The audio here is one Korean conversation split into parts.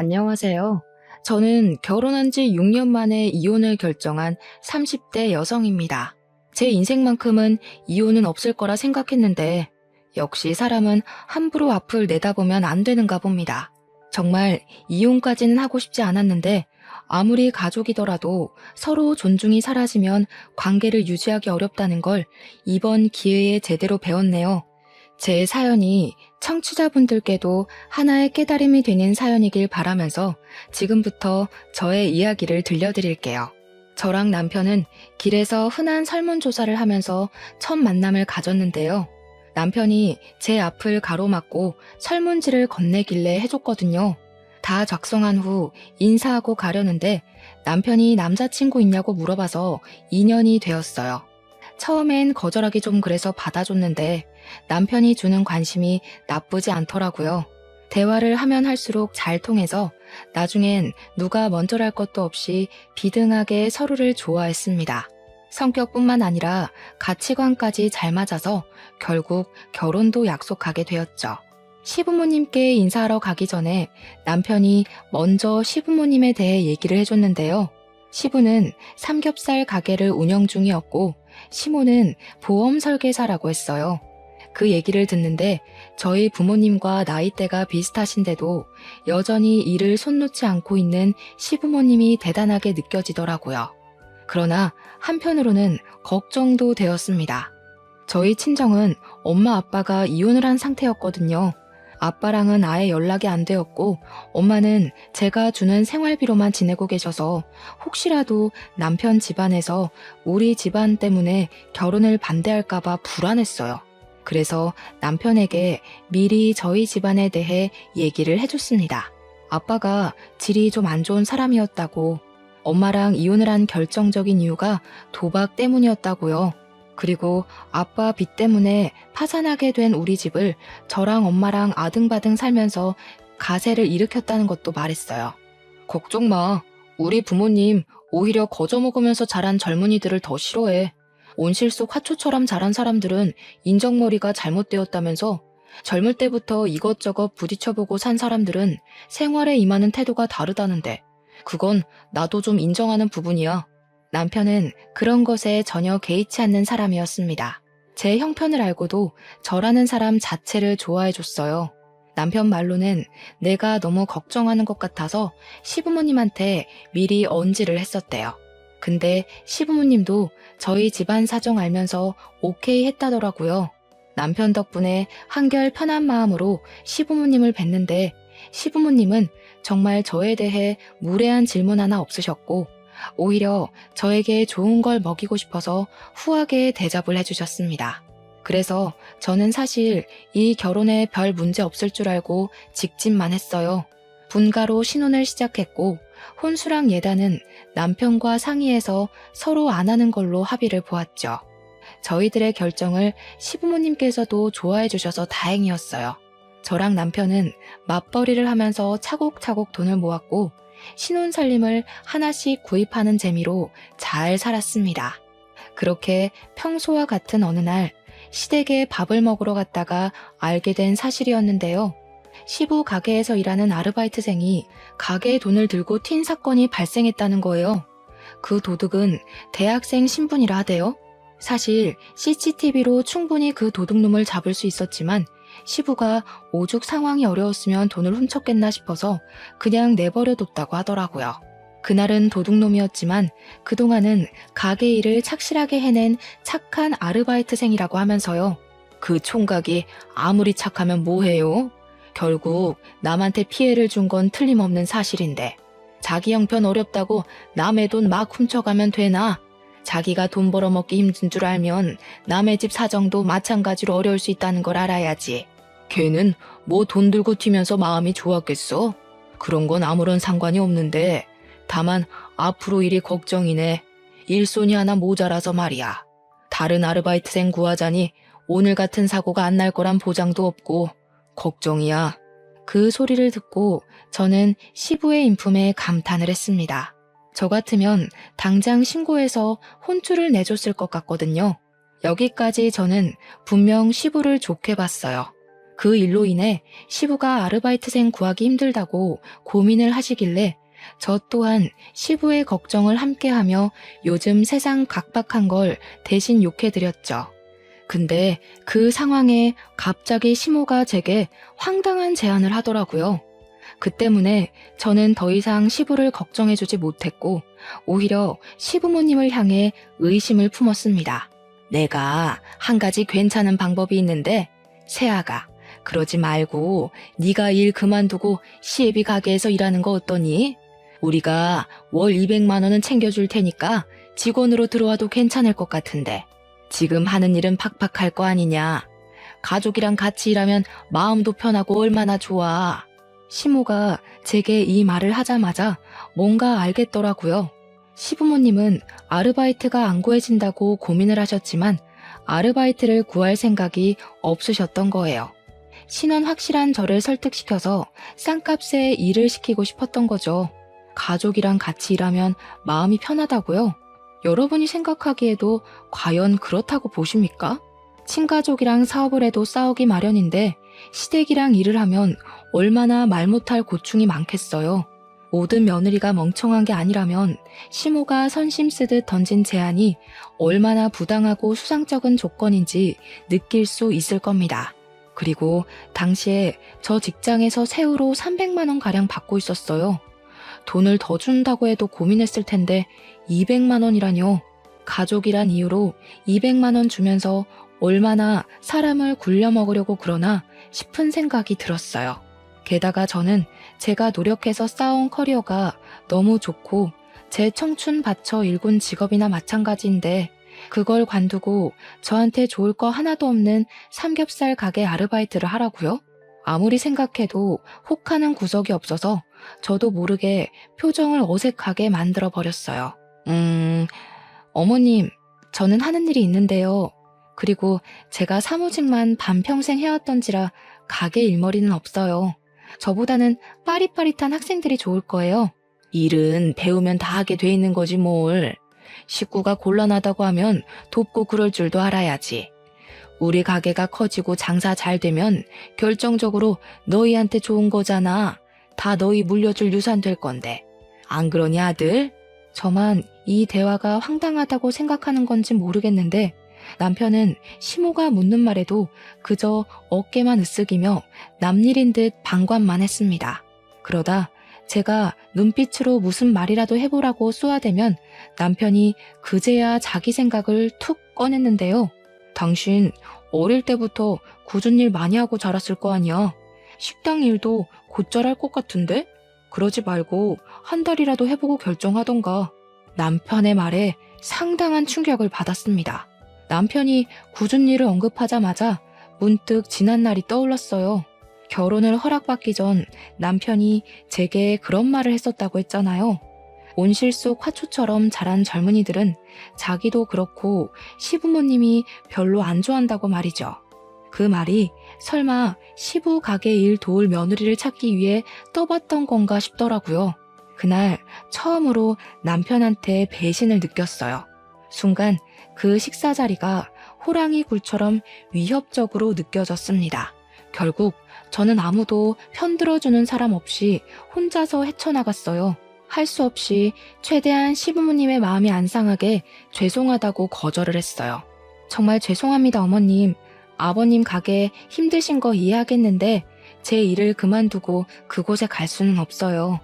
안녕하세요. 저는 결혼한 지 6년 만에 이혼을 결정한 30대 여성입니다. 제 인생만큼은 이혼은 없을 거라 생각했는데 역시 사람은 함부로 앞을 내다보면 안 되는가 봅니다. 정말 이혼까지는 하고 싶지 않았는데 아무리 가족이더라도 서로 존중이 사라지면 관계를 유지하기 어렵다는 걸 이번 기회에 제대로 배웠네요. 제 사연이 청취자분들께도 하나의 깨달음이 되는 사연이길 바라면서 지금부터 저의 이야기를 들려드릴게요. 저랑 남편은 길에서 흔한 설문조사를 하면서 첫 만남을 가졌는데요. 남편이 제 앞을 가로막고 설문지를 건네길래 해줬거든요. 다 작성한 후 인사하고 가려는데 남편이 남자친구 있냐고 물어봐서 2년이 되었어요. 처음엔 거절하기 좀 그래서 받아줬는데 남편이 주는 관심이 나쁘지 않더라고요. 대화를 하면 할수록 잘 통해서 나중엔 누가 먼저랄 것도 없이 비등하게 서로를 좋아했습니다. 성격뿐만 아니라 가치관까지 잘 맞아서 결국 결혼도 약속하게 되었죠. 시부모님께 인사하러 가기 전에 남편이 먼저 시부모님에 대해 얘기를 해줬는데요. 시부는 삼겹살 가게를 운영 중이었고 시모는 보험 설계사라고 했어요. 그 얘기를 듣는데 저희 부모님과 나이대가 비슷하신데도 여전히 일을 손 놓지 않고 있는 시부모님이 대단하게 느껴지더라고요. 그러나 한편으로는 걱정도 되었습니다. 저희 친정은 엄마 아빠가 이혼을 한 상태였거든요. 아빠랑은 아예 연락이 안 되었고 엄마는 제가 주는 생활비로만 지내고 계셔서 혹시라도 남편 집안에서 우리 집안 때문에 결혼을 반대할까봐 불안했어요. 그래서 남편에게 미리 저희 집안에 대해 얘기를 해줬습니다. 아빠가 질이 좀 안 좋은 사람이었다고, 엄마랑 이혼을 한 결정적인 이유가 도박 때문이었다고요. 그리고 아빠 빚 때문에 파산하게 된 우리 집을 저랑 엄마랑 아등바등 살면서 가세를 일으켰다는 것도 말했어요. 걱정 마. 우리 부모님 오히려 거저먹으면서 자란 젊은이들을 더 싫어해. 온실 속 화초처럼 자란 사람들은 인정머리가 잘못되었다면서 젊을 때부터 이것저것 부딪혀보고 산 사람들은 생활에 임하는 태도가 다르다는데 그건 나도 좀 인정하는 부분이야. 남편은 그런 것에 전혀 개의치 않는 사람이었습니다. 제 형편을 알고도 저라는 사람 자체를 좋아해줬어요. 남편 말로는 내가 너무 걱정하는 것 같아서 시부모님한테 미리 언지를 했었대요. 근데 시부모님도 저희 집안 사정 알면서 오케이 했다더라고요. 남편 덕분에 한결 편한 마음으로 시부모님을 뵀는데 시부모님은 정말 저에 대해 무례한 질문 하나 없으셨고 오히려 저에게 좋은 걸 먹이고 싶어서 후하게 대접을 해주셨습니다. 그래서 저는 사실 이 결혼에 별 문제 없을 줄 알고 직진만 했어요. 분가로 신혼을 시작했고 혼수랑 예단은 남편과 상의해서 서로 안 하는 걸로 합의를 보았죠. 저희들의 결정을 시부모님께서도 좋아해 주셔서 다행이었어요. 저랑 남편은 맞벌이를 하면서 차곡차곡 돈을 모았고 신혼살림을 하나씩 구입하는 재미로 잘 살았습니다. 그렇게 평소와 같은 어느 날 시댁에 밥을 먹으러 갔다가 알게 된 사실이었는데요. 시부 가게에서 일하는 아르바이트생이 가게에 돈을 들고 튄 사건이 발생했다는 거예요. 그 도둑은 대학생 신분이라 하대요. 사실 CCTV로 충분히 그 도둑놈을 잡을 수 있었지만 시부가 오죽 상황이 어려웠으면 돈을 훔쳤겠나 싶어서 그냥 내버려뒀다고 하더라고요. 그날은 도둑놈이었지만 그동안은 가게 일을 착실하게 해낸 착한 아르바이트생이라고 하면서요. 그 총각이 아무리 착하면 뭐해요? 결국 남한테 피해를 준 건 틀림없는 사실인데 자기 형편 어렵다고 남의 돈 막 훔쳐가면 되나? 자기가 돈 벌어먹기 힘든 줄 알면 남의 집 사정도 마찬가지로 어려울 수 있다는 걸 알아야지. 걔는 뭐 돈 들고 튀면서 마음이 좋았겠어? 그런 건 아무런 상관이 없는데 다만 앞으로 일이 걱정이네. 일손이 하나 모자라서 말이야. 다른 아르바이트생 구하자니 오늘 같은 사고가 안 날 거란 보장도 없고 걱정이야. 그 소리를 듣고 저는 시부의 인품에 감탄을 했습니다. 저 같으면 당장 신고해서 혼쭐을 내줬을 것 같거든요. 여기까지 저는 분명 시부를 좋게 봤어요. 그 일로 인해 시부가 아르바이트생 구하기 힘들다고 고민을 하시길래 저 또한 시부의 걱정을 함께하며 요즘 세상 각박한 걸 대신 욕해드렸죠. 근데 그 상황에 갑자기 시모가 제게 황당한 제안을 하더라고요. 그 때문에 저는 더 이상 시부를 걱정해주지 못했고 오히려 시부모님을 향해 의심을 품었습니다. 내가 한 가지 괜찮은 방법이 있는데 세아가 그러지 말고 네가 일 그만두고 시애비 가게에서 일하는 거 어떠니? 우리가 월 200만 원은 챙겨줄 테니까 직원으로 들어와도 괜찮을 것 같은데 지금 하는 일은 팍팍할 거 아니냐. 가족이랑 같이 일하면 마음도 편하고 얼마나 좋아. 시모가 제게 이 말을 하자마자 뭔가 알겠더라고요. 시부모님은 아르바이트가 안 구해진다고 고민을 하셨지만 아르바이트를 구할 생각이 없으셨던 거예요. 신원 확실한 저를 설득시켜서 싼값에 일을 시키고 싶었던 거죠. 가족이랑 같이 일하면 마음이 편하다고요? 여러분이 생각하기에도 과연 그렇다고 보십니까? 친가족이랑 사업을 해도 싸우기 마련인데 시댁이랑 일을 하면 얼마나 말 못할 고충이 많겠어요. 모든 며느리가 멍청한 게 아니라면 시모가 선심 쓰듯 던진 제안이 얼마나 부당하고 수상쩍은 조건인지 느낄 수 있을 겁니다. 그리고 당시에 저 직장에서 세후로 300만 원가량 받고 있었어요. 돈을 더 준다고 해도 고민했을 텐데 200만 원이라뇨. 가족이란 이유로 200만 원 주면서 얼마나 사람을 굴려먹으려고 그러나 싶은 생각이 들었어요. 게다가 저는 제가 노력해서 쌓아온 커리어가 너무 좋고 제 청춘 바쳐 일군 직업이나 마찬가지인데 그걸 관두고 저한테 좋을 거 하나도 없는 삼겹살 가게 아르바이트를 하라고요? 아무리 생각해도 혹하는 구석이 없어서 저도 모르게 표정을 어색하게 만들어 버렸어요. 어머님, 저는 하는 일이 있는데요. 그리고 제가 사무직만 반평생 해왔던지라 가게 일머리는 없어요. 저보다는 빠릿빠릿한 학생들이 좋을 거예요. 일은 배우면 다 하게 돼 있는 거지 뭘. 식구가 곤란하다고 하면 돕고 그럴 줄도 알아야지. 우리 가게가 커지고 장사 잘 되면 결정적으로 너희한테 좋은 거잖아. 다 너희 물려줄 유산 될 건데. 안 그러니 아들? 저만 이 대화가 황당하다고 생각하는 건지 모르겠는데 남편은 시모가 묻는 말에도 그저 어깨만 으쓱이며 남일인 듯 방관만 했습니다. 그러다 제가 눈빛으로 무슨 말이라도 해보라고 쏘아대면 남편이 그제야 자기 생각을 툭 꺼냈는데요. 당신 어릴 때부터 굳은 일 많이 하고 자랐을 거 아니야. 식당 일도 곧잘 할 것 같은데? 그러지 말고 한 달이라도 해보고 결정하던가. 남편의 말에 상당한 충격을 받았습니다. 남편이 굳은 일을 언급하자마자 문득 지난 날이 떠올랐어요. 결혼을 허락받기 전 남편이 제게 그런 말을 했었다고 했잖아요. 온실 속 화초처럼 자란 젊은이들은 자기도 그렇고 시부모님이 별로 안 좋아한다고 말이죠. 그 말이 설마 시부 가게 일 도울 며느리를 찾기 위해 떠봤던 건가 싶더라고요. 그날 처음으로 남편한테 배신을 느꼈어요. 순간 그 식사 자리가 호랑이 굴처럼 위협적으로 느껴졌습니다. 결국 저는 아무도 편들어주는 사람 없이 혼자서 헤쳐나갔어요. 할 수 없이 최대한 시부모님의 마음이 안 상하게 죄송하다고 거절을 했어요. 정말 죄송합니다, 어머님. 아버님 가게 힘드신 거 이해하겠는데 제 일을 그만두고 그곳에 갈 수는 없어요.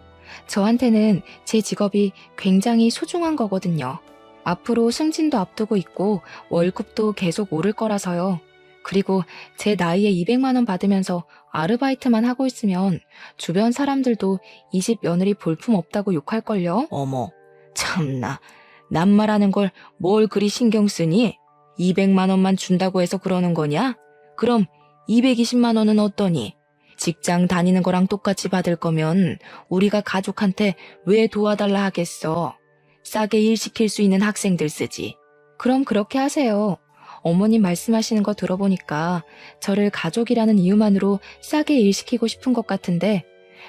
저한테는 제 직업이 굉장히 소중한 거거든요. 앞으로 승진도 앞두고 있고 월급도 계속 오를 거라서요. 그리고 제 나이에 200만 원 받으면서 아르바이트만 하고 있으면 주변 사람들도 이 집 며느리 볼품 없다고 욕할걸요? 어머, 참나. 낱말하는 걸 뭘 그리 신경 쓰니? 200만 원만 준다고 해서 그러는 거냐? 그럼 220만 원은 어떠니? 직장 다니는 거랑 똑같이 받을 거면 우리가 가족한테 왜 도와달라 하겠어? 싸게 일 시킬 수 있는 학생들 쓰지. 그럼 그렇게 하세요. 어머님 말씀하시는 거 들어보니까 저를 가족이라는 이유만으로 싸게 일 시키고 싶은 것 같은데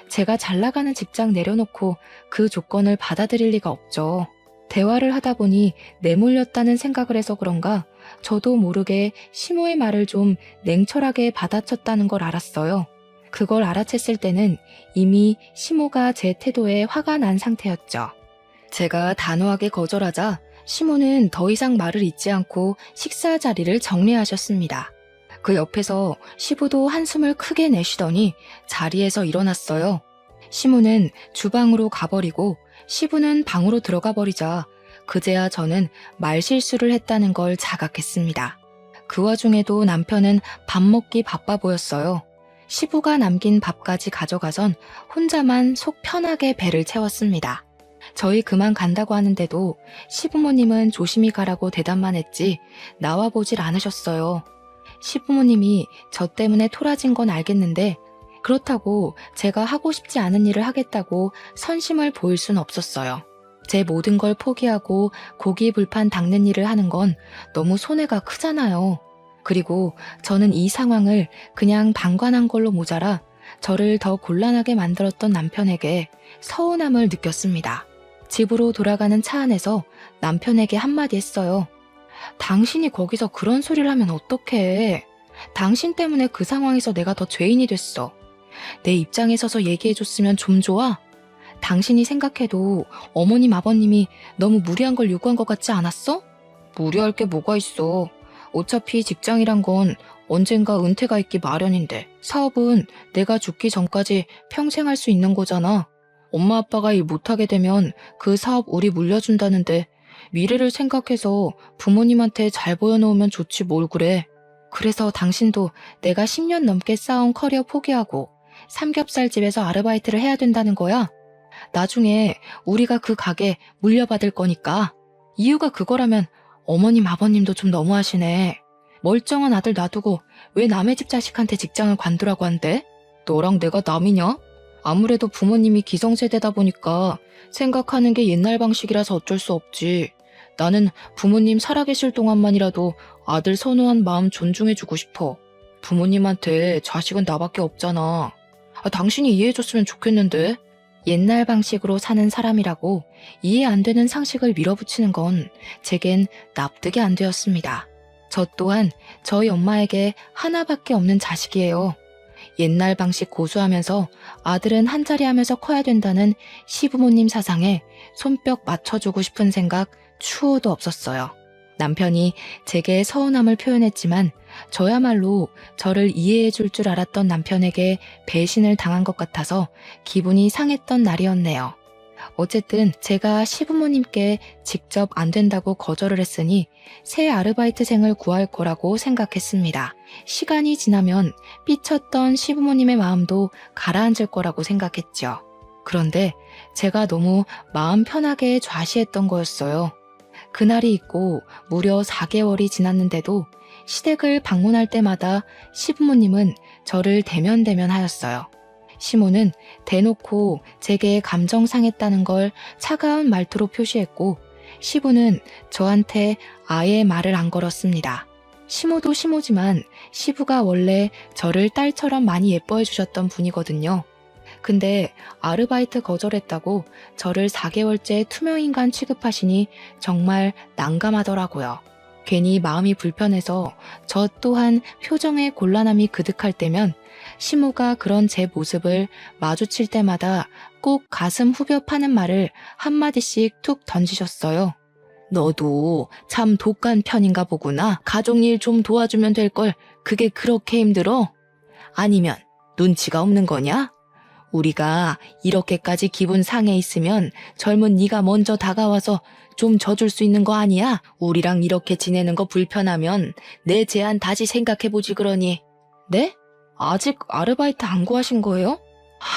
제가 잘 나가는 직장 내려놓고 그 조건을 받아들일 리가 없죠. 대화를 하다 보니 내몰렸다는 생각을 해서 그런가 저도 모르게 시모의 말을 좀 냉철하게 받아쳤다는 걸 알았어요. 그걸 알아챘을 때는 이미 시모가 제 태도에 화가 난 상태였죠. 제가 단호하게 거절하자 시모는 더 이상 말을 잇지 않고 식사 자리를 정리하셨습니다. 그 옆에서 시부도 한숨을 크게 내쉬더니 자리에서 일어났어요. 시모는 주방으로 가버리고 시부는 방으로 들어가 버리자 그제야 저는 말실수를 했다는 걸 자각했습니다. 그 와중에도 남편은 밥 먹기 바빠 보였어요. 시부가 남긴 밥까지 가져가선 혼자만 속 편하게 배를 채웠습니다. 저희 그만 간다고 하는데도 시부모님은 조심히 가라고 대답만 했지 나와보질 않으셨어요. 시부모님이 저 때문에 토라진 건 알겠는데 그렇다고 제가 하고 싶지 않은 일을 하겠다고 선심을 보일 순 없었어요. 제 모든 걸 포기하고 고기 불판 닦는 일을 하는 건 너무 손해가 크잖아요. 그리고 저는 이 상황을 그냥 방관한 걸로 모자라 저를 더 곤란하게 만들었던 남편에게 서운함을 느꼈습니다. 집으로 돌아가는 차 안에서 남편에게 한마디 했어요. 당신이 거기서 그런 소리를 하면 어떡해. 당신 때문에 그 상황에서 내가 더 죄인이 됐어. 내 입장에 서서 얘기해줬으면 좀 좋아? 당신이 생각해도 어머님 아버님이 너무 무리한 걸 요구한 것 같지 않았어? 무리할 게 뭐가 있어. 어차피 직장이란 건 언젠가 은퇴가 있기 마련인데 사업은 내가 죽기 전까지 평생 할 수 있는 거잖아. 엄마 아빠가 일 못하게 되면 그 사업 우리 물려준다는데 미래를 생각해서 부모님한테 잘 보여놓으면 좋지 뭘 그래. 그래서 당신도 내가 10년 넘게 쌓은 커리어 포기하고 삼겹살집에서 아르바이트를 해야 된다는 거야? 나중에 우리가 그 가게 물려받을 거니까. 이유가 그거라면 어머님 아버님도 좀 너무하시네. 멀쩡한 아들 놔두고 왜 남의 집 자식한테 직장을 관두라고 한대? 너랑 내가 남이냐? 아무래도 부모님이 기성세대다 보니까 생각하는 게 옛날 방식이라서 어쩔 수 없지. 나는 부모님 살아계실 동안만이라도 아들 선호한 마음 존중해주고 싶어. 부모님한테 자식은 나밖에 없잖아. 당신이 이해해줬으면 좋겠는데. 옛날 방식으로 사는 사람이라고 이해 안 되는 상식을 밀어붙이는 건 제겐 납득이 안 되었습니다. 저 또한 저희 엄마에게 하나밖에 없는 자식이에요. 옛날 방식 고수하면서 아들은 한자리 하면서 커야 된다는 시부모님 사상에 손뼉 맞춰주고 싶은 생각 추호도 없었어요. 남편이 제게 서운함을 표현했지만 저야말로 저를 이해해 줄 줄 알았던 남편에게 배신을 당한 것 같아서 기분이 상했던 날이었네요. 어쨌든 제가 시부모님께 직접 안 된다고 거절을 했으니 새 아르바이트생을 구할 거라고 생각했습니다. 시간이 지나면 삐쳤던 시부모님의 마음도 가라앉을 거라고 생각했죠. 그런데 제가 너무 마음 편하게 좌시했던 거였어요. 그날이 있고 무려 4개월이 지났는데도 시댁을 방문할 때마다 시부모님은 저를 대면대면하였어요. 시모는 대놓고 제게 감정 상했다는 걸 차가운 말투로 표시했고 시부는 저한테 아예 말을 안 걸었습니다. 시모도 시모지만 시부가 원래 저를 딸처럼 많이 예뻐해 주셨던 분이거든요. 근데 아르바이트 거절했다고 저를 4개월째 투명인간 취급하시니 정말 난감하더라고요. 괜히 마음이 불편해서 저 또한 표정에 곤란함이 그득할 때면 시모가 그런 제 모습을 마주칠 때마다 꼭 가슴 후벼 파는 말을 한마디씩 툭 던지셨어요. 너도 참 독한 편인가 보구나. 가족일 좀 도와주면 될 걸 그게 그렇게 힘들어? 아니면 눈치가 없는 거냐? 우리가 이렇게까지 기분 상해 있으면 젊은 네가 먼저 다가와서 좀 져줄 수 있는 거 아니야? 우리랑 이렇게 지내는 거 불편하면 내 제안 다시 생각해보지 그러니. 네? 아직 아르바이트 안 구하신 거예요?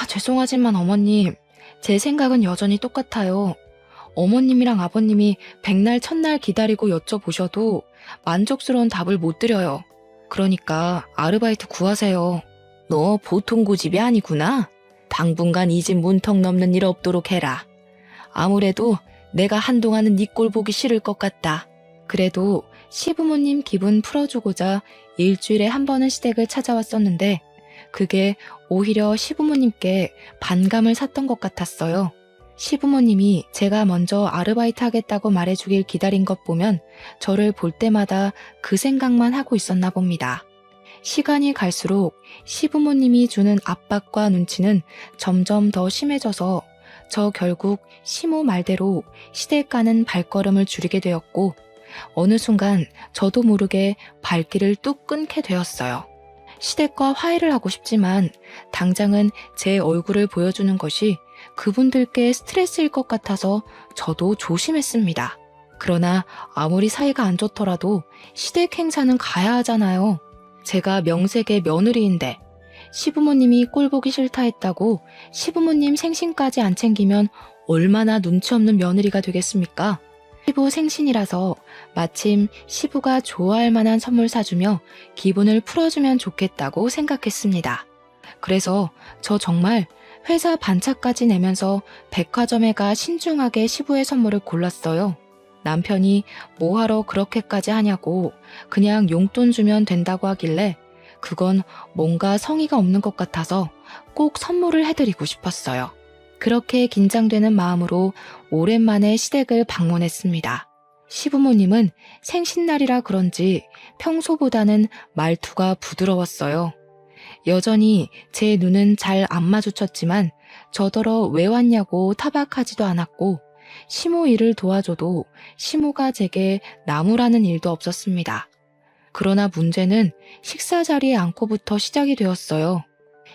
죄송하지만 어머님, 제 생각은 여전히 똑같아요. 어머님이랑 아버님이 백날 첫날 기다리고 여쭤보셔도 만족스러운 답을 못 드려요. 그러니까 아르바이트 구하세요. 너 보통 고집이 아니구나. 당분간 이 집 문턱 넘는 일 없도록 해라. 아무래도 내가 한동안은 네 꼴 보기 싫을 것 같다. 그래도 시부모님 기분 풀어주고자 일주일에 한 번은 시댁을 찾아왔었는데 그게 오히려 시부모님께 반감을 샀던 것 같았어요. 시부모님이 제가 먼저 아르바이트 하겠다고 말해주길 기다린 것 보면 저를 볼 때마다 그 생각만 하고 있었나 봅니다. 시간이 갈수록 시부모님이 주는 압박과 눈치는 점점 더 심해져서 저 결국 시모 말대로 시댁 가는 발걸음을 줄이게 되었고 어느 순간 저도 모르게 발길을 뚝 끊게 되었어요. 시댁과 화해를 하고 싶지만 당장은 제 얼굴을 보여주는 것이 그분들께 스트레스일 것 같아서 저도 조심했습니다. 그러나 아무리 사이가 안 좋더라도 시댁 행사는 가야 하잖아요. 제가 명색의 며느리인데 시부모님이 꼴보기 싫다 했다고 시부모님 생신까지 안 챙기면 얼마나 눈치 없는 며느리가 되겠습니까? 시부 생신이라서 마침 시부가 좋아할 만한 선물 사주며 기분을 풀어주면 좋겠다고 생각했습니다. 그래서 저 정말 회사 반차까지 내면서 백화점에 가 신중하게 시부의 선물을 골랐어요. 남편이 뭐하러 그렇게까지 하냐고 그냥 용돈 주면 된다고 하길래 그건 뭔가 성의가 없는 것 같아서 꼭 선물을 해드리고 싶었어요. 그렇게 긴장되는 마음으로 오랜만에 시댁을 방문했습니다. 시부모님은 생신날이라 그런지 평소보다는 말투가 부드러웠어요. 여전히 제 눈은 잘 안 마주쳤지만 저더러 왜 왔냐고 타박하지도 않았고 시모 일을 도와줘도 시모가 제게 나무라는 일도 없었습니다. 그러나 문제는 식사 자리에 앉고부터 시작이 되었어요.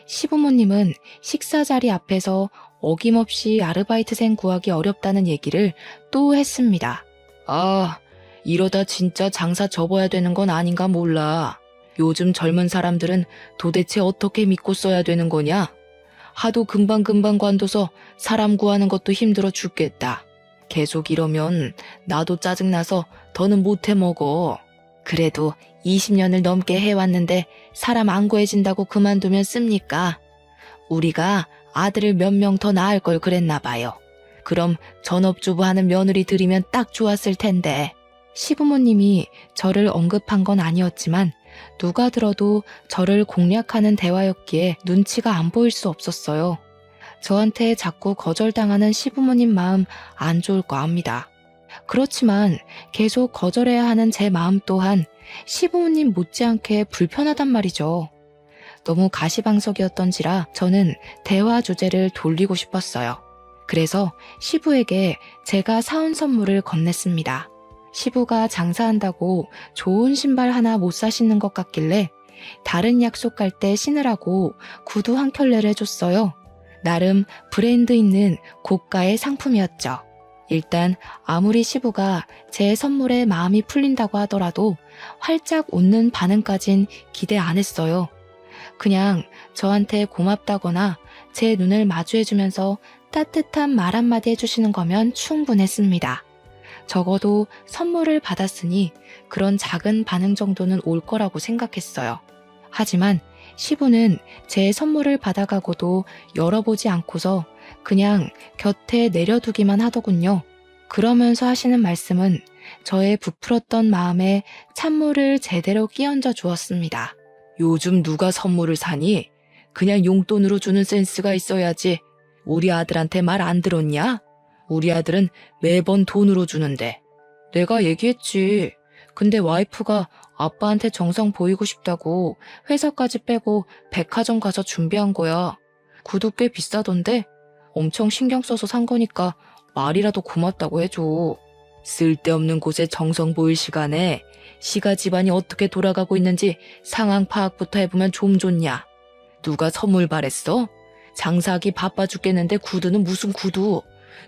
시부모님은 식사 자리 앞에서 어김없이 아르바이트생 구하기 어렵다는 얘기를 또 했습니다. 아, 이러다 진짜 장사 접어야 되는 건 아닌가 몰라. 요즘 젊은 사람들은 도대체 어떻게 믿고 써야 되는 거냐? 하도 금방금방 관둬서 사람 구하는 것도 힘들어 죽겠다. 계속 이러면 나도 짜증나서 더는 못 해먹어. 그래도 20년을 넘게 해왔는데 사람 안 구해진다고 그만두면 씁니까? 우리가 아들을 몇 명 더 낳을 걸 그랬나 봐요. 그럼 전업주부 하는 며느리 들이면 딱 좋았을 텐데. 시부모님이 저를 언급한 건 아니었지만 누가 들어도 저를 공략하는 대화였기에 눈치가 안 보일 수 없었어요. 저한테 자꾸 거절당하는 시부모님 마음 안 좋을 거 압니다. 그렇지만 계속 거절해야 하는 제 마음 또한 시부모님 못지않게 불편하단 말이죠. 너무 가시방석이었던지라 저는 대화 주제를 돌리고 싶었어요. 그래서 시부에게 제가 사온 선물을 건넸습니다. 시부가 장사한다고 좋은 신발 하나 못 사시는 것 같길래 다른 약속 갈 때 신으라고 구두 한 켤레를 해줬어요. 나름 브랜드 있는 고가의 상품이었죠. 일단 아무리 시부가 제 선물에 마음이 풀린다고 하더라도 활짝 웃는 반응까진 기대 안 했어요. 그냥 저한테 고맙다거나 제 눈을 마주해주면서 따뜻한 말 한마디 해주시는 거면 충분했습니다. 적어도 선물을 받았으니 그런 작은 반응 정도는 올 거라고 생각했어요. 하지만 시부는 제 선물을 받아가고도 열어보지 않고서 그냥 곁에 내려두기만 하더군요. 그러면서 하시는 말씀은 저의 부풀었던 마음에 찬물을 제대로 끼얹어 주었습니다. 요즘 누가 선물을 사니? 그냥 용돈으로 주는 센스가 있어야지. 우리 아들한테 말 안 들었냐? 우리 아들은 매번 돈으로 주는데. 내가 얘기했지. 근데 와이프가 아빠한테 정성 보이고 싶다고 회사까지 빼고 백화점 가서 준비한 거야. 구두 꽤 비싸던데 엄청 신경 써서 산 거니까 말이라도 고맙다고 해줘. 쓸데없는 곳에 정성 보일 시간에 시가 집안이 어떻게 돌아가고 있는지 상황 파악부터 해보면 좀 좋냐. 누가 선물 바랬어? 장사하기 바빠 죽겠는데 구두는 무슨 구두.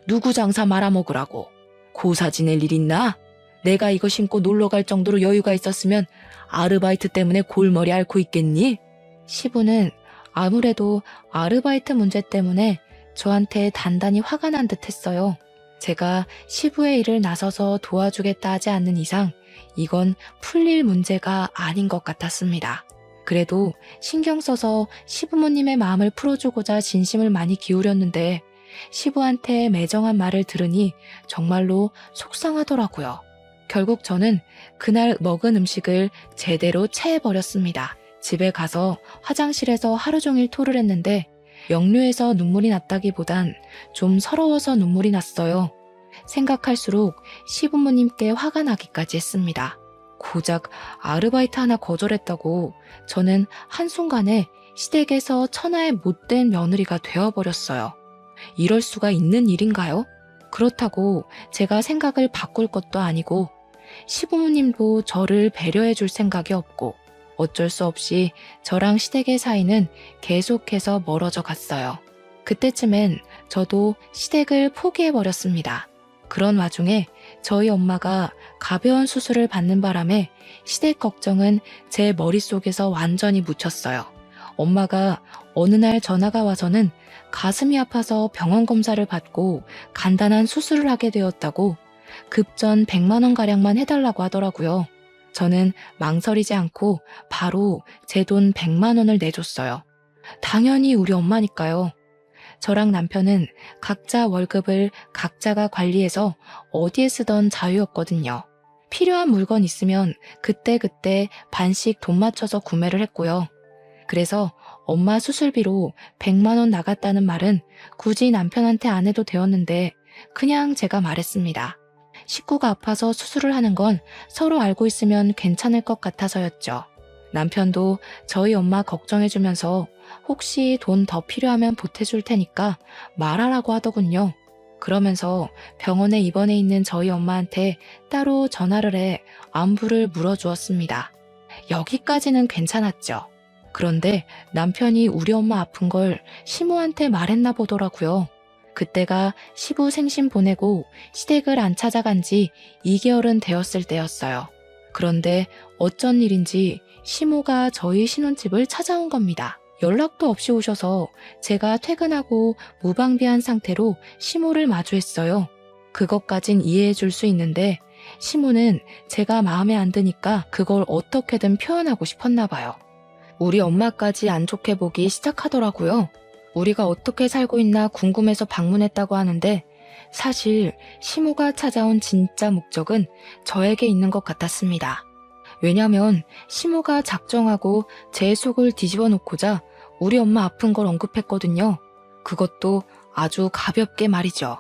누구 장사 말아먹으라고. 고사 지낼 일 있나? 내가 이거 신고 놀러갈 정도로 여유가 있었으면 아르바이트 때문에 골머리 앓고 있겠니? 시부는 아무래도 아르바이트 문제 때문에 저한테 단단히 화가 난 듯 했어요. 제가 시부의 일을 나서서 도와주겠다 하지 않는 이상 이건 풀릴 문제가 아닌 것 같았습니다. 그래도 신경 써서 시부모님의 마음을 풀어주고자 진심을 많이 기울였는데 시부한테 매정한 말을 들으니 정말로 속상하더라고요. 결국 저는 그날 먹은 음식을 제대로 체해버렸습니다. 집에 가서 화장실에서 하루 종일 토를 했는데 역류해서 눈물이 났다기보단 좀 서러워서 눈물이 났어요. 생각할수록 시부모님께 화가 나기까지 했습니다. 고작 아르바이트 하나 거절했다고 저는 한순간에 시댁에서 천하의 못된 며느리가 되어버렸어요. 이럴 수가 있는 일인가요? 그렇다고 제가 생각을 바꿀 것도 아니고 시부모님도 저를 배려해 줄 생각이 없고 어쩔 수 없이 저랑 시댁의 사이는 계속해서 멀어져 갔어요. 그때쯤엔 저도 시댁을 포기해버렸습니다. 그런 와중에 저희 엄마가 가벼운 수술을 받는 바람에 시댁 걱정은 제 머릿속에서 완전히 묻혔어요. 엄마가 어느 날 전화가 와서는 가슴이 아파서 병원 검사를 받고 간단한 수술을 하게 되었다고 급전 100만 원가량만 해달라고 하더라고요. 저는 망설이지 않고 바로 제 돈 100만 원을 내줬어요. 당연히 우리 엄마니까요. 저랑 남편은 각자 월급을 각자가 관리해서 어디에 쓰던 자유였거든요. 필요한 물건 있으면 그때그때 반씩 돈 맞춰서 구매를 했고요. 그래서 엄마 수술비로 100만 원 나갔다는 말은 굳이 남편한테 안 해도 되었는데 그냥 제가 말했습니다. 식구가 아파서 수술을 하는 건 서로 알고 있으면 괜찮을 것 같아서였죠. 남편도 저희 엄마 걱정해주면서 혹시 돈 더 필요하면 보태줄 테니까 말하라고 하더군요. 그러면서 병원에 입원해 있는 저희 엄마한테 따로 전화를 해 안부를 물어주었습니다. 여기까지는 괜찮았죠. 그런데 남편이 우리 엄마 아픈 걸 시모한테 말했나 보더라고요. 그때가 시부 생신 보내고 시댁을 안 찾아간 지 2개월은 되었을 때였어요. 그런데 어쩐 일인지 시모가 저희 신혼집을 찾아온 겁니다. 연락도 없이 오셔서 제가 퇴근하고 무방비한 상태로 시모를 마주했어요. 그것까진 이해해 줄 수 있는데 시모는 제가 마음에 안 드니까 그걸 어떻게든 표현하고 싶었나 봐요. 우리 엄마까지 안 좋게 보기 시작하더라고요. 우리가 어떻게 살고 있나 궁금해서 방문했다고 하는데 사실 시모가 찾아온 진짜 목적은 저에게 있는 것 같았습니다. 왜냐면 시모가 작정하고 제 속을 뒤집어 놓고자 우리 엄마 아픈 걸 언급했거든요. 그것도 아주 가볍게 말이죠.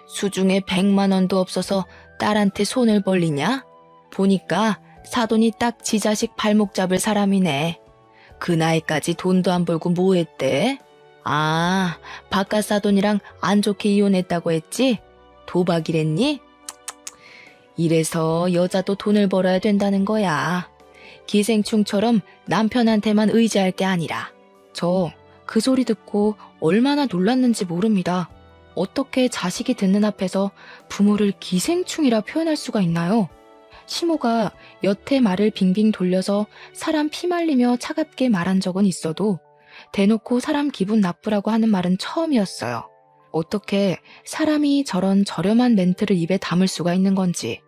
수중에 100만 원도 없어서 딸한테 손을 벌리냐? 보니까 사돈이 딱 지 자식 발목 잡을 사람이네. 그 나이까지 돈도 안 벌고 뭐 했대? 아, 바깥 사돈이랑 안 좋게 이혼했다고 했지? 도박이랬니? 이래서 여자도 돈을 벌어야 된다는 거야. 기생충처럼 남편한테만 의지할 게 아니라. 저 그 소리 듣고 얼마나 놀랐는지 모릅니다. 어떻게 자식이 듣는 앞에서 부모를 기생충이라 표현할 수가 있나요? 시모가 여태 말을 빙빙 돌려서 사람 피말리며 차갑게 말한 적은 있어도 대놓고 사람 기분 나쁘라고 하는 말은 처음이었어요. 어떻게 사람이 저런 저렴한 멘트를 입에 담을 수가 있는 건지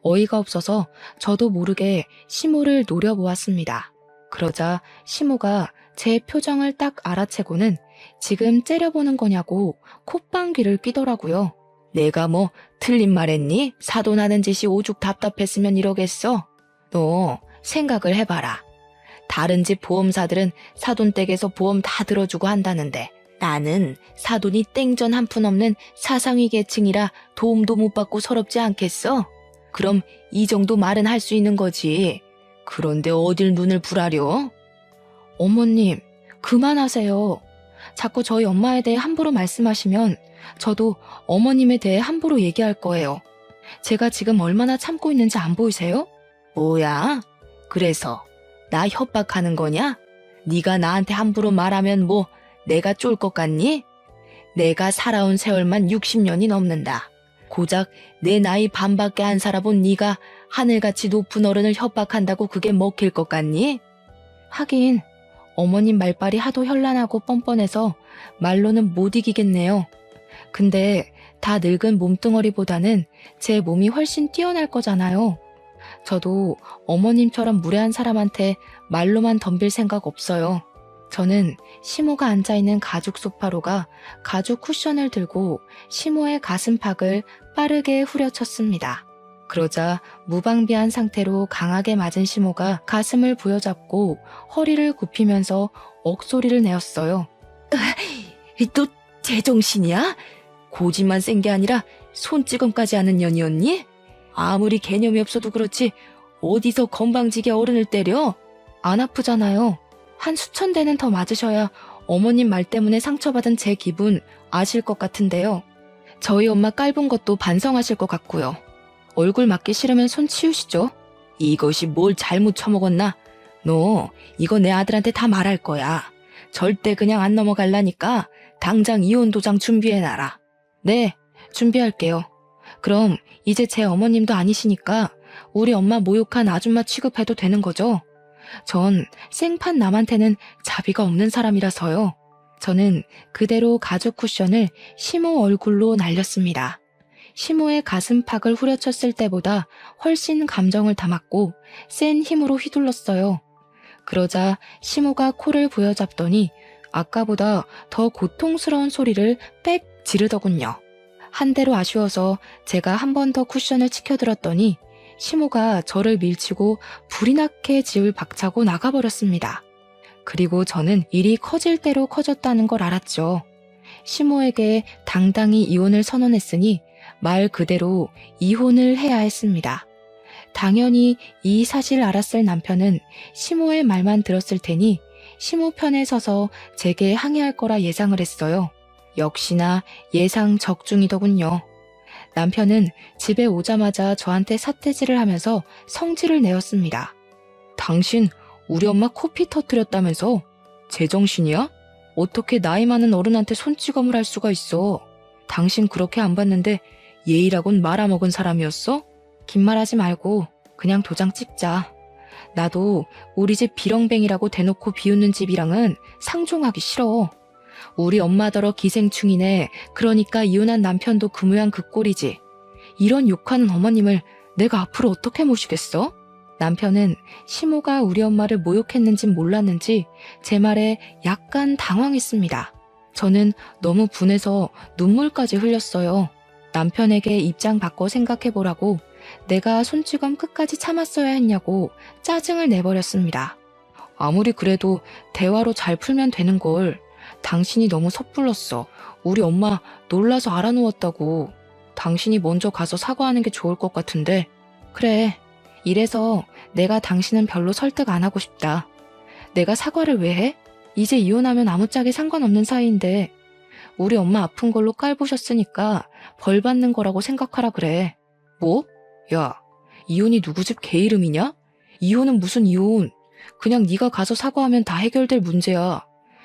어이가 없어서 저도 모르게 시모를 노려보았습니다. 그러자 시모가 제 표정을 딱 알아채고는 지금 째려보는 거냐고 콧방귀를 뀌더라고요. 내가 뭐 틀린 말했니? 사돈하는 짓이 오죽 답답했으면 이러겠어? 너 생각을 해봐라. 다른 집 보험사들은 사돈 댁에서 보험 다 들어주고 한다는데 나는 사돈이 땡전 한 푼 없는 사상위 계층이라 도움도 못 받고 서럽지 않겠어? 그럼 이 정도 말은 할 수 있는 거지. 그런데 어딜 눈을 부라려? 어머님, 그만하세요. 자꾸 저희 엄마에 대해 함부로 말씀하시면 저도 어머님에 대해 함부로 얘기할 거예요. 제가 지금 얼마나 참고 있는지 안 보이세요? 뭐야? 그래서 나 협박하는 거냐? 네가 나한테 함부로 말하면 뭐 내가 쫄 것 같니? 내가 살아온 세월만 60년이 넘는다. 고작 내 나이 반밖에 안 살아본 네가 하늘같이 높은 어른을 협박한다고 그게 먹힐 것 같니? 하긴 어머님 말빨이 하도 현란하고 뻔뻔해서 말로는 못 이기겠네요. 근데 다 늙은 몸뚱어리보다는 제 몸이 훨씬 뛰어날 거잖아요. 저도 어머님처럼 무례한 사람한테 말로만 덤빌 생각 없어요. 저는 시모가 앉아있는 가죽 소파로가 가죽 쿠션을 들고 시모의 가슴팍을 빠르게 후려쳤습니다. 그러자 무방비한 상태로 강하게 맞은 시모가 가슴을 부여잡고 허리를 굽히면서 억소리를 내었어요. 너 제정신이야? 고집만 센 게 아니라 손찌검까지 하는 년이었니? 아무리 개념이 없어도 그렇지 어디서 건방지게 어른을 때려? 안 아프잖아요. 한 수천 대는 더 맞으셔야 어머님 말 때문에 상처받은 제 기분 아실 것 같은데요. 저희 엄마 깔본 것도 반성하실 것 같고요. 얼굴 맞기 싫으면 손 치우시죠. 이것이 뭘 잘못 처먹었나? 너 이거 내 아들한테 다 말할 거야. 절대 그냥 안 넘어갈라니까 당장 이혼 도장 준비해놔라. 네, 준비할게요. 그럼 이제 제 어머님도 아니시니까 우리 엄마 모욕한 아줌마 취급해도 되는 거죠? 전 생판 남한테는 자비가 없는 사람이라서요. 저는 그대로 가죽 쿠션을 시모 얼굴로 날렸습니다. 시모의 가슴팍을 후려쳤을 때보다 훨씬 감정을 담았고 센 힘으로 휘둘렀어요. 그러자 시모가 코를 부여잡더니 아까보다 더 고통스러운 소리를 빽 지르더군요. 한 대로 아쉬워서 제가 한 번 더 쿠션을 치켜들었더니 시모가 저를 밀치고 불이 나게 집을 박차고 나가버렸습니다. 그리고 저는 일이 커질 대로 커졌다는 걸 알았죠. 시모에게 당당히 이혼을 선언했으니 말 그대로 이혼을 해야 했습니다. 당연히 이 사실을 알았을 남편은 시모의 말만 들었을 테니 시모 편에 서서 제게 항의할 거라 예상을 했어요. 역시나 예상 적중이더군요. 남편은 집에 오자마자 저한테 삿대질을 하면서 성질을 내었습니다. 당신 우리 엄마 코피 터뜨렸다면서? 제정신이야? 어떻게 나이 많은 어른한테 손찌검을 할 수가 있어? 당신 그렇게 안 봤는데 예의라곤 말아먹은 사람이었어? 긴 말하지 말고 그냥 도장 찍자. 나도 우리 집 비렁뱅이라고 대놓고 비웃는 집이랑은 상종하기 싫어. 우리 엄마더러 기생충이네. 그러니까 이혼한 남편도 그 모양 그 꼴이지. 이런 욕하는 어머님을 내가 앞으로 어떻게 모시겠어? 남편은 시모가 우리 엄마를 모욕했는진 몰랐는지 제 말에 약간 당황했습니다. 저는 너무 분해서 눈물까지 흘렸어요. 남편에게 입장 바꿔 생각해보라고 내가 손찌검 끝까지 참았어야 했냐고 짜증을 내버렸습니다. 아무리 그래도 대화로 잘 풀면 되는 걸. 당신이 너무 섣불렀어. 우리 엄마 놀라서 알아누웠다고. 당신이 먼저 가서 사과하는 게 좋을 것 같은데. 그래. 이래서 내가 당신은 별로 설득 안 하고 싶다. 내가 사과를 왜 해? 이제 이혼하면 아무짝에 상관없는 사이인데 우리 엄마 아픈 걸로 깔보셨으니까 벌 받는 거라고 생각하라 그래. 뭐? 야, 이혼이 누구 집 개 이름이냐? 이혼은 무슨 이혼. 그냥 네가 가서 사과하면 다 해결될 문제야.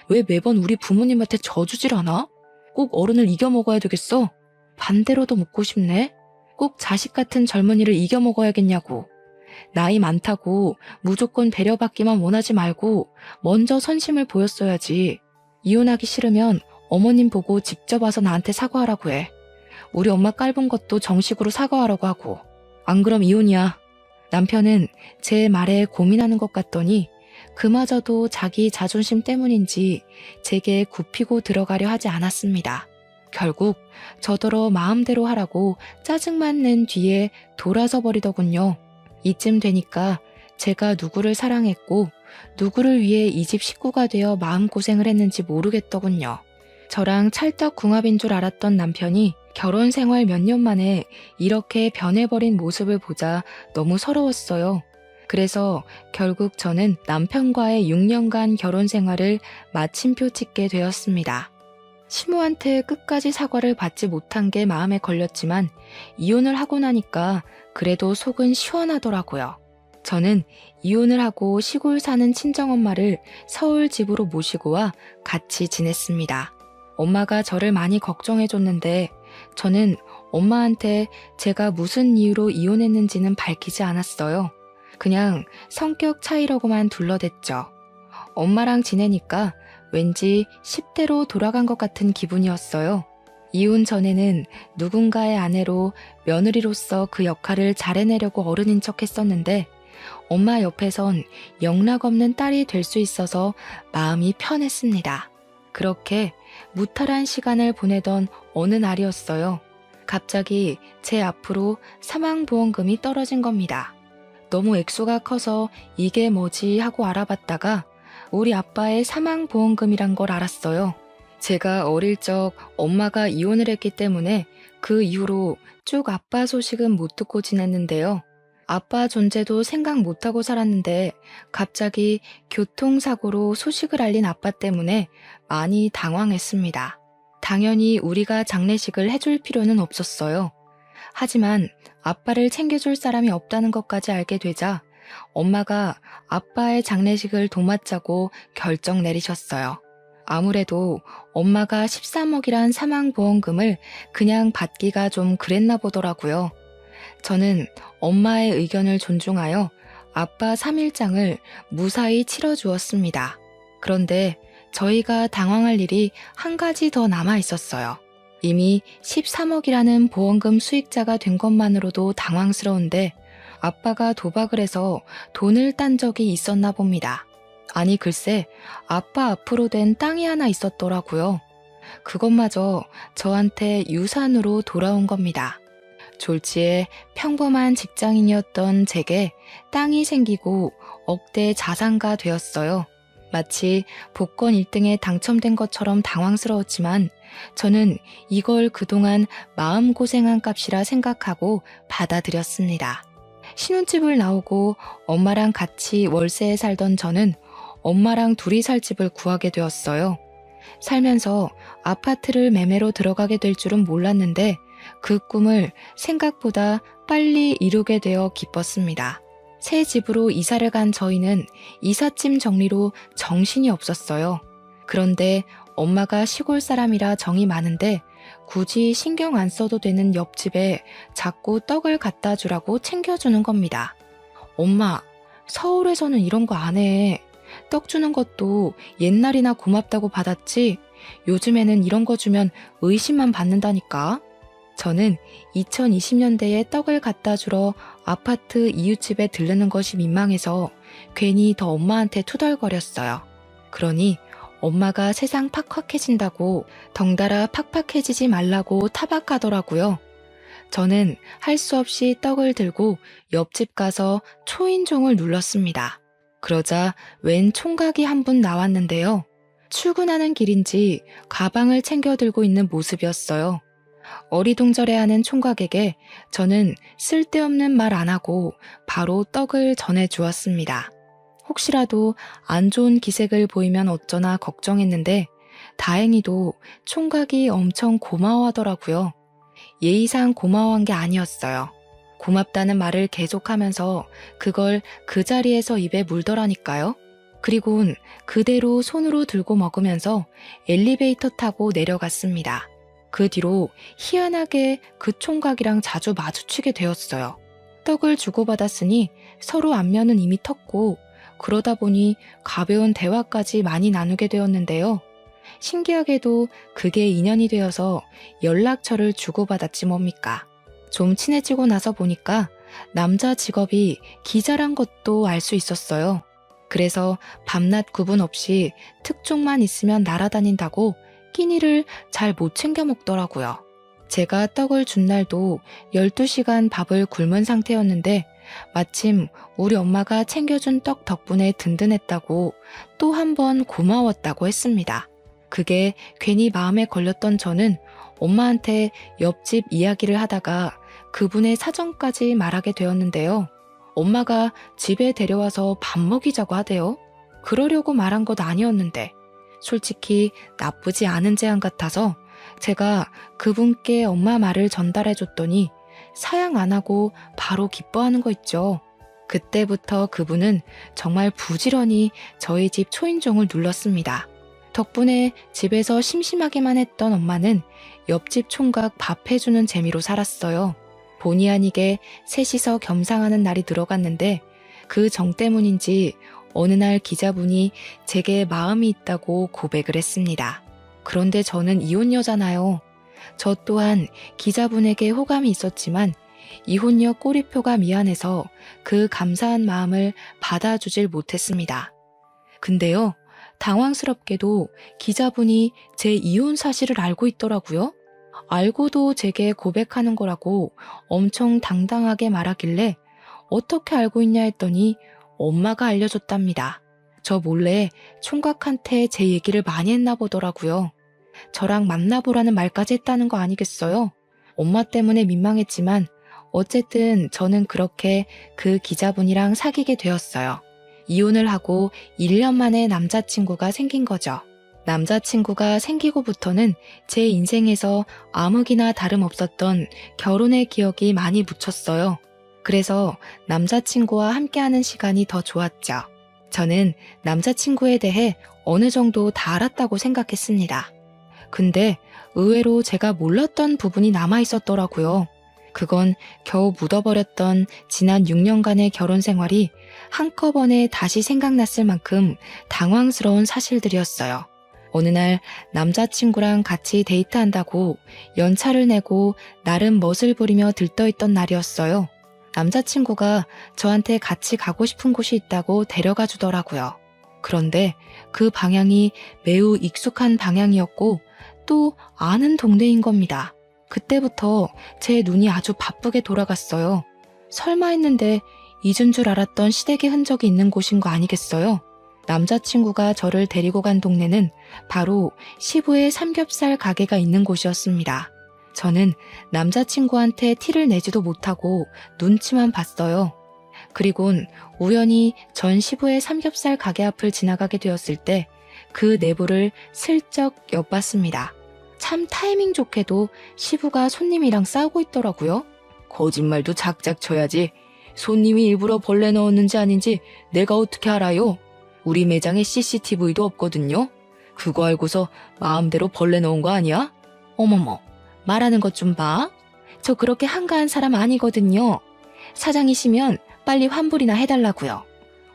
왜 매번 우리 부모님한테 져주질 않아? 꼭 어른을 이겨먹어야 되겠어? 반대로도 묻고 싶네. 꼭 자식 같은 젊은이를 이겨먹어야겠냐고. 나이 많다고 무조건 배려받기만 원하지 말고 먼저 선심을 보였어야지. 이혼하기 싫으면 어머님 보고 직접 와서 나한테 사과하라고 해. 우리 엄마 깔본 것도 정식으로 사과하라고 하고. 안 그럼 이혼이야. 남편은 제 말에 고민하는 것 같더니 그마저도 자기 자존심 때문인지 제게 굽히고 들어가려 하지 않았습니다. 결국 저더러 마음대로 하라고 짜증만 낸 뒤에 돌아서 버리더군요. 이쯤 되니까 제가 누구를 사랑했고 누구를 위해 이 집 식구가 되어 마음고생을 했는지 모르겠더군요. 저랑 찰떡궁합인 줄 알았던 남편이 결혼 생활 몇 년 만에 이렇게 변해버린 모습을 보자 너무 서러웠어요. 그래서 결국 저는 남편과의 6년간 결혼 생활을 마침표 찍게 되었습니다. 시모한테 끝까지 사과를 받지 못한 게 마음에 걸렸지만 이혼을 하고 나니까 그래도 속은 시원하더라고요. 저는 이혼을 하고 시골 사는 친정엄마를 서울 집으로 모시고 와 같이 지냈습니다. 엄마가 저를 많이 걱정해줬는데 저는 엄마한테 제가 무슨 이유로 이혼했는지는 밝히지 않았어요. 그냥 성격 차이라고만 둘러댔죠. 엄마랑 지내니까 왠지 10대로 돌아간 것 같은 기분이었어요. 이혼 전에는 누군가의 아내로 며느리로서 그 역할을 잘해내려고 어른인 척 했었는데 엄마 옆에선 영락없는 딸이 될 수 있어서 마음이 편했습니다. 그렇게 무탈한 시간을 보내던 어느 날이었어요. 갑자기 제 앞으로 사망보험금이 떨어진 겁니다. 너무 액수가 커서 이게 뭐지 하고 알아봤다가 우리 아빠의 사망보험금이란 걸 알았어요. 제가 어릴 적 엄마가 이혼을 했기 때문에 그 이후로 쭉 아빠 소식은 못 듣고 지냈는데요. 아빠 존재도 생각 못하고 살았는데 갑자기 교통사고로 소식을 알린 아빠 때문에 많이 당황했습니다. 당연히 우리가 장례식을 해줄 필요는 없었어요. 하지만 아빠를 챙겨줄 사람이 없다는 것까지 알게 되자 엄마가 아빠의 장례식을 도맡자고 결정 내리셨어요. 아무래도 엄마가 13억이란 사망보험금을 그냥 받기가 좀 그랬나 보더라고요. 저는 엄마의 의견을 존중하여 아빠 3일장을 무사히 치러주었습니다. 그런데 저희가 당황할 일이 한 가지 더 남아 있었어요. 이미 13억이라는 보험금 수익자가 된 것만으로도 당황스러운데 아빠가 도박을 해서 돈을 딴 적이 있었나 봅니다. 아니 글쎄 아빠 앞으로 된 땅이 하나 있었더라고요. 그것마저 저한테 유산으로 돌아온 겁니다. 졸지에 평범한 직장인이었던 제게 땅이 생기고 억대 자산가 되었어요. 마치 복권 1등에 당첨된 것처럼 당황스러웠지만 저는 이걸 그동안 마음고생한 값이라 생각하고 받아들였습니다. 신혼집을 나오고 엄마랑 같이 월세에 살던 저는 엄마랑 둘이 살 집을 구하게 되었어요. 살면서 아파트를 매매로 들어가게 될 줄은 몰랐는데 그 꿈을 생각보다 빨리 이루게 되어 기뻤습니다. 새 집으로 이사를 간 저희는 이삿짐 정리로 정신이 없었어요. 그런데 엄마가 시골 사람이라 정이 많은데 굳이 신경 안 써도 되는 옆집에 자꾸 떡을 갖다 주라고 챙겨주는 겁니다. 엄마, 서울에서는 이런 거 안 해. 떡 주는 것도 옛날이나 고맙다고 받았지 요즘에는 이런 거 주면 의심만 받는다니까. 저는 2020년대에 떡을 갖다 주러 아파트 이웃집에 들르는 것이 민망해서 괜히 더 엄마한테 투덜거렸어요. 그러니 엄마가 세상 팍팍해진다고 덩달아 팍팍해지지 말라고 타박하더라고요. 저는 할 수 없이 떡을 들고 옆집 가서 초인종을 눌렀습니다. 그러자 웬 총각이 한 분 나왔는데요. 출근하는 길인지 가방을 챙겨 들고 있는 모습이었어요. 어리둥절해하는 총각에게 저는 쓸데없는 말 안 하고 바로 떡을 전해주었습니다. 혹시라도 안 좋은 기색을 보이면 어쩌나 걱정했는데 다행히도 총각이 엄청 고마워하더라고요. 예의상 고마워한 게 아니었어요. 고맙다는 말을 계속하면서 그걸 그 자리에서 입에 물더라니까요. 그리고는 그대로 손으로 들고 먹으면서 엘리베이터 타고 내려갔습니다. 그 뒤로 희한하게 그 총각이랑 자주 마주치게 되었어요. 떡을 주고받았으니 서로 안면은 이미 텄고 그러다 보니 가벼운 대화까지 많이 나누게 되었는데요. 신기하게도 그게 인연이 되어서 연락처를 주고받았지 뭡니까. 좀 친해지고 나서 보니까 남자 직업이 기자란 것도 알 수 있었어요. 그래서 밤낮 구분 없이 특종만 있으면 날아다닌다고 끼니를 잘 못 챙겨 먹더라고요. 제가 떡을 준 날도 12시간 밥을 굶은 상태였는데 마침 우리 엄마가 챙겨준 떡 덕분에 든든했다고 또 한 번 고마웠다고 했습니다. 그게 괜히 마음에 걸렸던 저는 엄마한테 옆집 이야기를 하다가 그분의 사정까지 말하게 되었는데요. 엄마가 집에 데려와서 밥 먹이자고 하대요. 그러려고 말한 것 아니었는데 솔직히 나쁘지 않은 제안 같아서 제가 그분께 엄마 말을 전달해 줬더니 사양 안 하고 바로 기뻐하는 거 있죠. 그때부터 그분은 정말 부지런히 저희 집 초인종을 눌렀습니다. 덕분에 집에서 심심하기만 했던 엄마는 옆집 총각 밥 해주는 재미로 살았어요. 본의 아니게 셋이서 겸상하는 날이 들어갔는데 그 정 때문인지 어느 날 기자분이 제게 마음이 있다고 고백을 했습니다. 그런데 저는 이혼 여잖아요. 저 또한 기자분에게 호감이 있었지만 이혼녀 꼬리표가 미안해서 그 감사한 마음을 받아주질 못했습니다. 근데요, 당황스럽게도 기자분이 제 이혼 사실을 알고 있더라고요. 알고도 제게 고백하는 거라고 엄청 당당하게 말하길래 어떻게 알고 있냐 했더니 엄마가 알려줬답니다. 저 몰래 총각한테 제 얘기를 많이 했나 보더라고요. 저랑 만나보라는 말까지 했다는 거 아니겠어요? 엄마 때문에 민망했지만 어쨌든 저는 그렇게 그 기자분이랑 사귀게 되었어요. 이혼을 하고 1년 만에 남자친구가 생긴 거죠. 남자친구가 생기고부터는 제 인생에서 암흑이나 다름없었던 결혼의 기억이 많이 묻혔어요. 그래서 남자친구와 함께하는 시간이 더 좋았죠. 저는 남자친구에 대해 어느 정도 다 알았다고 생각했습니다. 근데 의외로 제가 몰랐던 부분이 남아 있었더라고요. 그건 겨우 묻어버렸던 지난 6년간의 결혼 생활이 한꺼번에 다시 생각났을 만큼 당황스러운 사실들이었어요. 어느 날 남자친구랑 같이 데이트한다고 연차를 내고 나름 멋을 부리며 들떠있던 날이었어요. 남자친구가 저한테 같이 가고 싶은 곳이 있다고 데려가 주더라고요. 그런데 그 방향이 매우 익숙한 방향이었고 또 아는 동네인 겁니다. 그때부터 제 눈이 아주 바쁘게 돌아갔어요. 설마 했는데 잊은 줄 알았던 시댁의 흔적이 있는 곳인 거 아니겠어요? 남자친구가 저를 데리고 간 동네는 바로 시부의 삼겹살 가게가 있는 곳이었습니다. 저는 남자친구한테 티를 내지도 못하고 눈치만 봤어요. 그리곤 우연히 전 시부의 삼겹살 가게 앞을 지나가게 되었을 때 그 내부를 슬쩍 엿봤습니다. 참 타이밍 좋게도 시부가 손님이랑 싸우고 있더라고요. 거짓말도 작작 쳐야지. 손님이 일부러 벌레 넣었는지 아닌지 내가 어떻게 알아요? 우리 매장에 CCTV도 없거든요. 그거 알고서 마음대로 벌레 넣은 거 아니야? 어머머, 말하는 것 좀 봐. 저 그렇게 한가한 사람 아니거든요. 사장이시면 빨리 환불이나 해달라고요.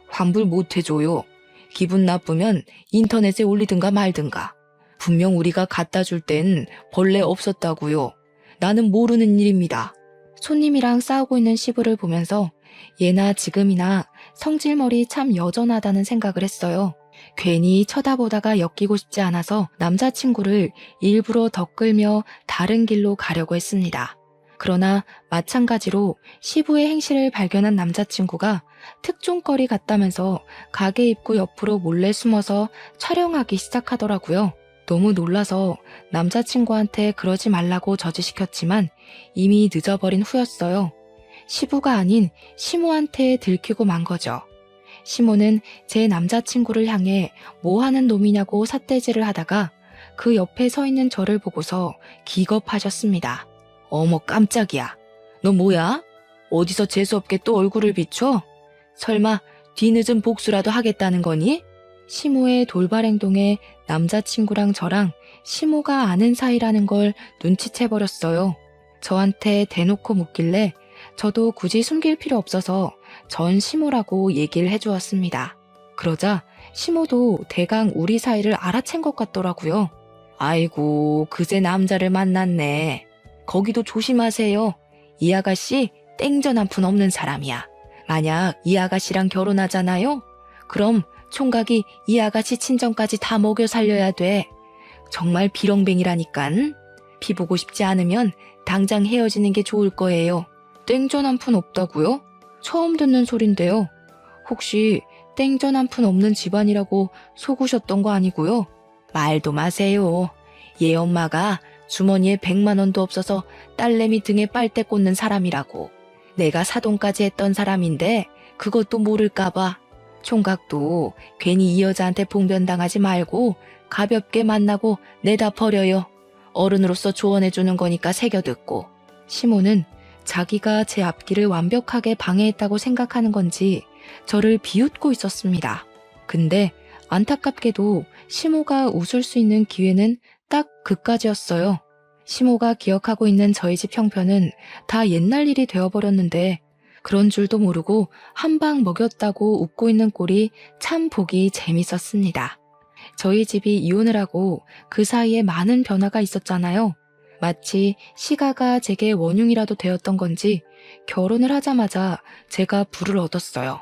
환불 못 해줘요. 기분 나쁘면 인터넷에 올리든가 말든가. 분명 우리가 갖다 줄 땐 벌레 없었다고요. 나는 모르는 일입니다. 손님이랑 싸우고 있는 시부를 보면서 예나 지금이나 성질머리 참 여전하다는 생각을 했어요. 괜히 쳐다보다가 엮이고 싶지 않아서 남자친구를 일부러 덧끌며 다른 길로 가려고 했습니다. 그러나 마찬가지로 시부의 행실을 발견한 남자친구가 특종거리 같다면서 가게 입구 옆으로 몰래 숨어서 촬영하기 시작하더라고요. 너무 놀라서 남자친구한테 그러지 말라고 저지시켰지만 이미 늦어버린 후였어요. 시부가 아닌 시모한테 들키고 만 거죠. 시모는 제 남자친구를 향해 뭐 하는 놈이냐고 삿대질을 하다가 그 옆에 서 있는 저를 보고서 기겁하셨습니다. 어머 깜짝이야. 너 뭐야? 어디서 재수없게 또 얼굴을 비춰? 설마 뒤늦은 복수라도 하겠다는 거니? 시모의 돌발 행동에 남자친구랑 저랑 시모가 아는 사이라는 걸 눈치채버렸어요. 저한테 대놓고 묻길래 저도 굳이 숨길 필요 없어서 전 시모라고 얘기를 해주었습니다. 그러자 시모도 대강 우리 사이를 알아챈 것 같더라고요. 아이고 그새 남자를 만났네. 거기도 조심하세요. 이 아가씨 땡전 한 푼 없는 사람이야. 만약 이 아가씨랑 결혼하잖아요? 그럼 총각이 이 아가씨 친정까지 다 먹여 살려야 돼. 정말 비렁뱅이라니깐. 피 보고 싶지 않으면 당장 헤어지는 게 좋을 거예요. 땡전 한 푼 없다고요? 처음 듣는 소린데요. 혹시 땡전 한 푼 없는 집안이라고 속으셨던 거 아니고요? 말도 마세요. 얘 엄마가 주머니에 100만 원도 없어서 딸내미 등에 빨대 꽂는 사람이라고. 내가 사돈까지 했던 사람인데 그것도 모를까봐. 총각도 괜히 이 여자한테 봉변당하지 말고 가볍게 만나고 내다 버려요. 어른으로서 조언해주는 거니까 새겨듣고. 시모는 자기가 제 앞길을 완벽하게 방해했다고 생각하는 건지 저를 비웃고 있었습니다. 근데 안타깝게도 시모가 웃을 수 있는 기회는 딱 그까지였어요. 시모가 기억하고 있는 저희 집 형편은 다 옛날 일이 되어버렸는데 그런 줄도 모르고 한 방 먹였다고 웃고 있는 꼴이 참 보기 재밌었습니다. 저희 집이 이혼을 하고 그 사이에 많은 변화가 있었잖아요. 마치 시가가 제게 원흉이라도 되었던 건지 결혼을 하자마자 제가 부를 얻었어요.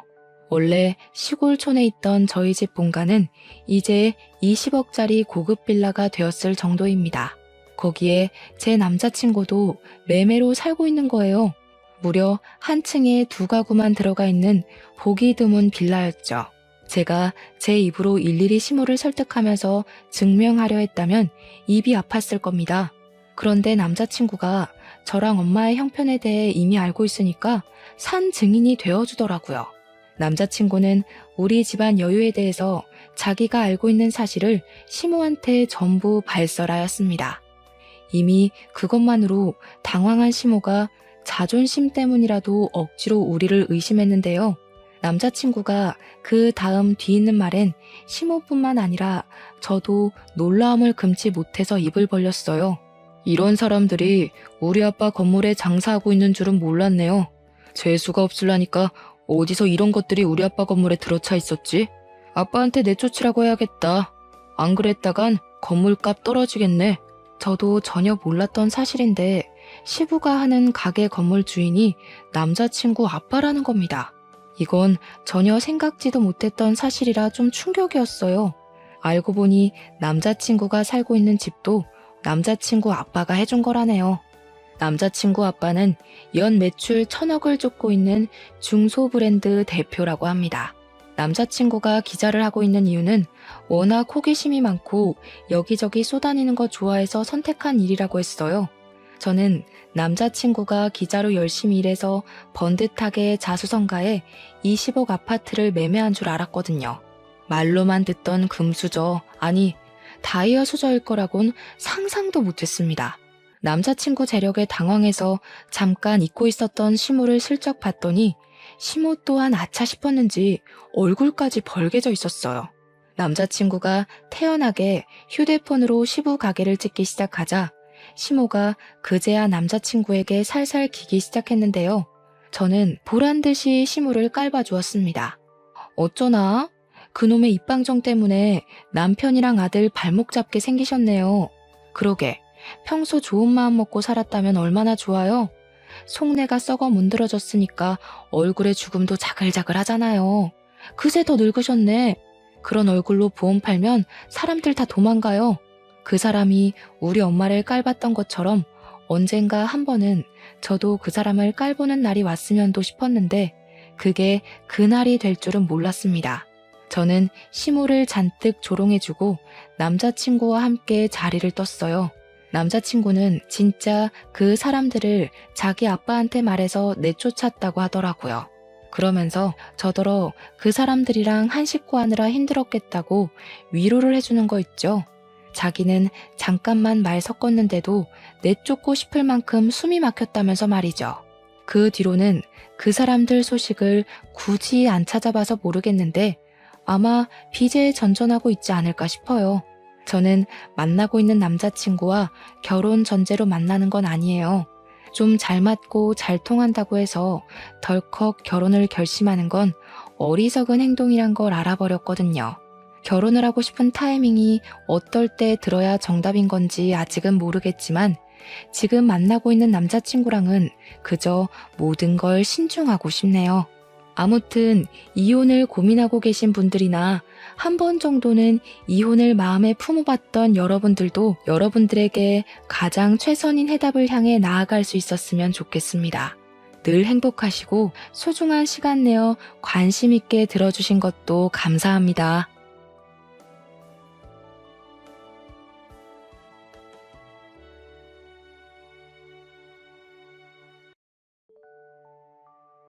원래 시골촌에 있던 저희 집 본가는 이제 20억짜리 고급 빌라가 되었을 정도입니다. 거기에 제 남자친구도 매매로 살고 있는 거예요. 무려 한 층에 2가구만 들어가 있는 보기 드문 빌라였죠. 제가 제 입으로 일일이 시모를 설득하면서 증명하려 했다면 입이 아팠을 겁니다. 그런데 남자친구가 저랑 엄마의 형편에 대해 이미 알고 있으니까 산 증인이 되어주더라고요. 남자친구는 우리 집안 여유에 대해서 자기가 알고 있는 사실을 시모한테 전부 발설하였습니다. 이미 그것만으로 당황한 시모가 자존심 때문이라도 억지로 우리를 의심했는데요. 남자친구가 그 다음 뒤있는 말엔 시모뿐만 아니라 저도 놀라움을 금치 못해서 입을 벌렸어요. 이런 사람들이 우리 아빠 건물에 장사하고 있는 줄은 몰랐네요. 재수가 없을라니까 어디서 이런 것들이 우리 아빠 건물에 들어차 있었지? 아빠한테 내쫓으라고 해야겠다. 안 그랬다간 건물값 떨어지겠네. 저도 전혀 몰랐던 사실인데 시부가 하는 가게 건물 주인이 남자친구 아빠라는 겁니다. 이건 전혀 생각지도 못했던 사실이라 좀 충격이었어요. 알고 보니 남자친구가 살고 있는 집도 남자친구 아빠가 해준 거라네요. 남자친구 아빠는 연 매출 1,000억을 쫓고 있는 중소브랜드 대표라고 합니다. 남자친구가 기자를 하고 있는 이유는 워낙 호기심이 많고 여기저기 쏘다니는 거 좋아해서 선택한 일이라고 했어요. 저는 남자친구가 기자로 열심히 일해서 번듯하게 자수성가해 20억 아파트를 매매한 줄 알았거든요. 말로만 듣던 금수저, 아니 다이아 수저일 거라곤 상상도 못했습니다. 남자친구 재력에 당황해서 잠깐 잊고 있었던 시모를 슬쩍 봤더니 시모 또한 아차 싶었는지 얼굴까지 벌개져 있었어요. 남자친구가 태연하게 휴대폰으로 시부 가게를 찍기 시작하자 시모가 그제야 남자친구에게 살살 기기 시작했는데요. 저는 보란듯이 시모를 깔봐주었습니다. 어쩌나? 그놈의 입방정 때문에 남편이랑 아들 발목 잡게 생기셨네요. 그러게, 평소 좋은 마음 먹고 살았다면 얼마나 좋아요? 속내가 썩어 문드러졌으니까 얼굴에 죽음도 자글자글 하잖아요. 그새 더 늙으셨네. 그런 얼굴로 보험 팔면 사람들 다 도망가요. 그 사람이 우리 엄마를 깔봤던 것처럼 언젠가 한 번은 저도 그 사람을 깔보는 날이 왔으면도 싶었는데 그게 그날이 될 줄은 몰랐습니다. 저는 시모를 잔뜩 조롱해주고 남자친구와 함께 자리를 떴어요. 남자친구는 진짜 그 사람들을 자기 아빠한테 말해서 내쫓았다고 하더라고요. 그러면서 저더러 그 사람들이랑 한 식구 하느라 힘들었겠다고 위로를 해주는 거 있죠. 자기는 잠깐만 말 섞었는데도 내쫓고 싶을 만큼 숨이 막혔다면서 말이죠. 그 뒤로는 그 사람들 소식을 굳이 안 찾아봐서 모르겠는데 아마 빚에 전전하고 있지 않을까 싶어요. 저는 만나고 있는 남자친구와 결혼 전제로 만나는 건 아니에요. 좀 잘 맞고 잘 통한다고 해서 덜컥 결혼을 결심하는 건 어리석은 행동이란 걸 알아버렸거든요. 결혼을 하고 싶은 타이밍이 어떨 때 들어야 정답인 건지 아직은 모르겠지만 지금 만나고 있는 남자친구랑은 그저 모든 걸 신중하고 싶네요. 아무튼 이혼을 고민하고 계신 분들이나 한 번 정도는 이혼을 마음에 품어봤던 여러분들도 여러분들에게 가장 최선인 해답을 향해 나아갈 수 있었으면 좋겠습니다. 늘 행복하시고 소중한 시간 내어 관심 있게 들어주신 것도 감사합니다.